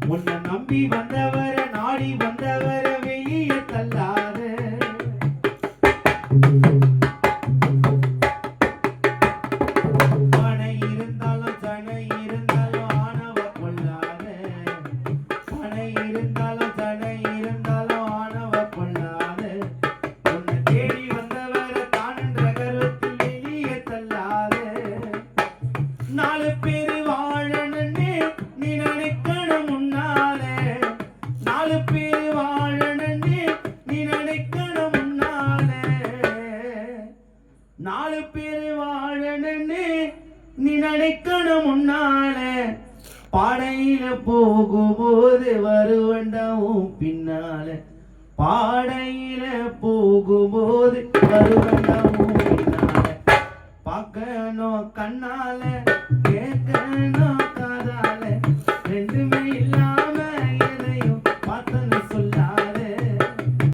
உன்னை நம்பி வந்தவர நாடி வந்தவர வெளியே தள்ளாத பனை இருந்தாலும் சனை இருந்தாலும் ஆணவ கொள்ளாத பனை இருந்தாலும் சனை இருந்தாலும் ஆணவ கொள்ளாத உன்னை தேடி வந்தவர தானென்ற கருத்தில் வெளியே தள்ளாத நாலு பேரு வாழணுன்னு நீ நினைக்கணும் முன்னாலே நாலு பேரு வாழணுன்னு நீ நினைக்கணும் முன்னாலே நாலு பேரு வாழணுன்னு நீ நினைக்கணும் முன்னாலே பாடையில போகும்போது வருவண்டாவும் பின்னால பாடையில போகும்போது வருவண்டாவும் பின்னால பார்க்கணும் கண்ணால